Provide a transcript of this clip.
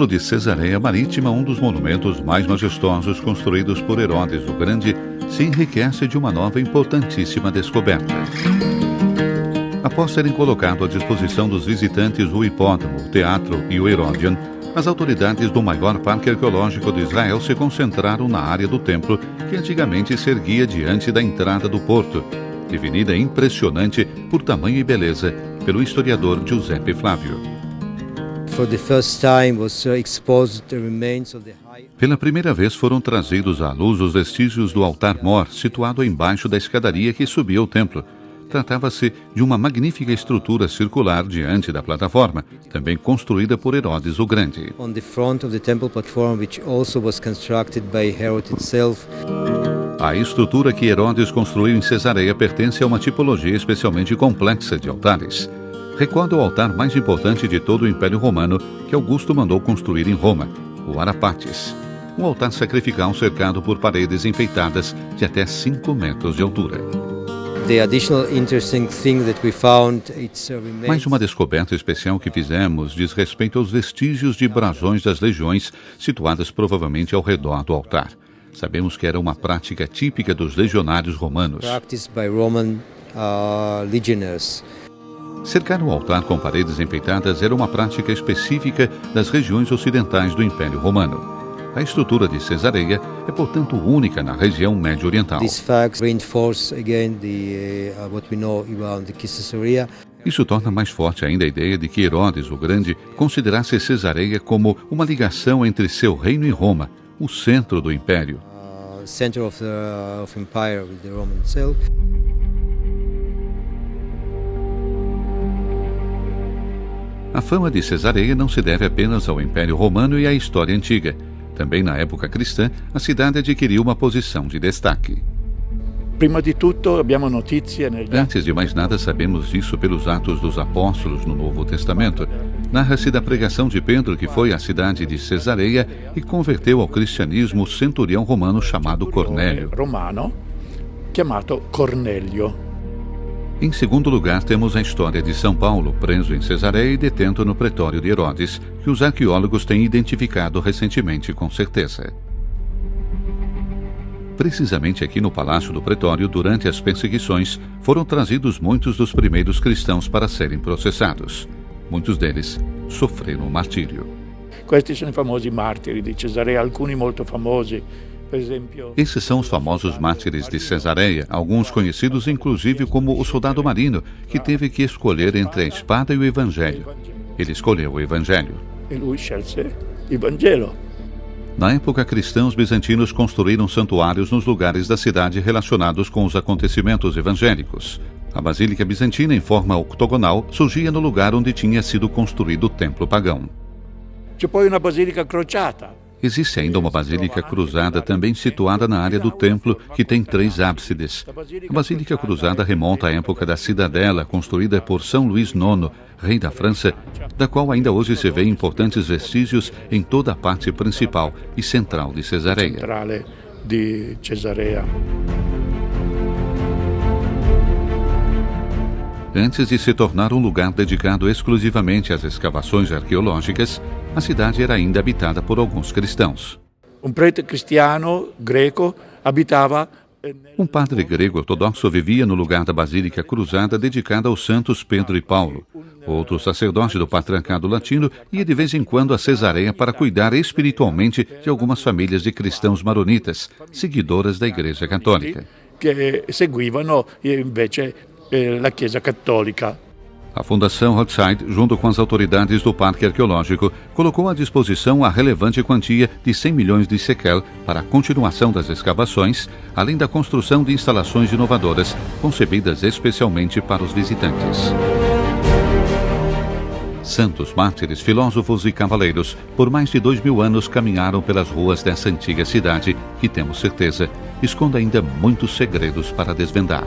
Templo de Cesareia Marítima, um dos monumentos mais majestosos construídos por Herodes o Grande, se enriquece de uma nova e importantíssima descoberta. Após terem colocado à disposição dos visitantes o hipódromo, o teatro e o Herodion, as autoridades do maior parque arqueológico de Israel se concentraram na área do templo que antigamente se erguia diante da entrada do porto, definida impressionante por tamanho e beleza pelo historiador Giuseppe Flávio. Pela primeira vez foram trazidos à luz os vestígios do altar-mor, situado embaixo da escadaria que subia ao templo. Tratava-se de uma magnífica estrutura circular diante da plataforma, também construída por Herodes o Grande. A estrutura que Herodes construiu em Cesareia pertence a uma tipologia especialmente complexa de altares. Recorda o altar mais importante de todo o Império Romano que Augusto mandou construir em Roma, o Arapates. Um altar sacrificial cercado por paredes enfeitadas de até 5 metros de altura. Mais uma descoberta especial que fizemos diz respeito aos vestígios de brasões das legiões situadas provavelmente ao redor do altar. Sabemos que era uma prática típica dos legionários romanos. Cercar o altar com paredes enfeitadas era uma prática específica das regiões ocidentais do Império Romano. A estrutura de Cesareia é, portanto, única na região médio-oriental. Isso torna mais forte ainda a ideia de que Herodes o Grande considerasse Cesareia como uma ligação entre seu reino e Roma, o centro do Império. A fama de Cesareia não se deve apenas ao Império Romano e à história antiga. Também na época cristã, a cidade adquiriu uma posição de destaque. Antes de mais nada, sabemos disso pelos Atos dos Apóstolos no Novo Testamento. Narra-se da pregação de Pedro, que foi à cidade de Cesareia e converteu ao cristianismo o centurião romano chamado Cornélio. Em segundo lugar, temos a história de São Paulo, preso em Cesareia e detento no pretório de Herodes, que os arqueólogos têm identificado recentemente com certeza. Precisamente aqui no Palácio do Pretório, durante as perseguições, foram trazidos muitos dos primeiros cristãos para serem processados. Muitos deles sofreram martírio. Questi sono i famosi martiri di Cesarea, alcuni molto famosi. Esses são os famosos mártires de Cesareia, alguns conhecidos inclusive como o soldado marino, que teve que escolher entre a espada e o evangelho. Ele escolheu o evangelho. E lui scelse il Vangelo. Na época cristã, os bizantinos construíram santuários nos lugares da cidade relacionados com os acontecimentos evangélicos. A Basílica Bizantina, em forma octogonal, surgia no lugar onde tinha sido construído o templo pagão. C'è poi una basilica crociata. Existe ainda uma basílica cruzada também situada na área do templo, que tem 3 ábsides. A basílica cruzada remonta à época da cidadela, construída por São Luís IX, rei da França, da qual ainda hoje se vê importantes vestígios em toda a parte principal e central de Cesareia. Antes de se tornar um lugar dedicado exclusivamente às escavações arqueológicas, a cidade era ainda habitada por alguns cristãos. Um prete cristiano greco habitava. Um padre grego ortodoxo vivia no lugar da Basílica Cruzada dedicada aos santos Pedro e Paulo. Outro sacerdote do Patriarcado Latino ia de vez em quando a Cesareia para cuidar espiritualmente de algumas famílias de cristãos maronitas, seguidoras da Igreja Católica. Que seguivano invece la Chiesa Cattolica. A Fundação Rothschild, junto com as autoridades do Parque Arqueológico, colocou à disposição a relevante quantia de 100 milhões de shekel para a continuação das escavações, além da construção de instalações inovadoras, concebidas especialmente para os visitantes. Santos, mártires, filósofos e cavaleiros, por mais de 2000 anos caminharam pelas ruas dessa antiga cidade, que, temos certeza, esconde ainda muitos segredos para desvendar.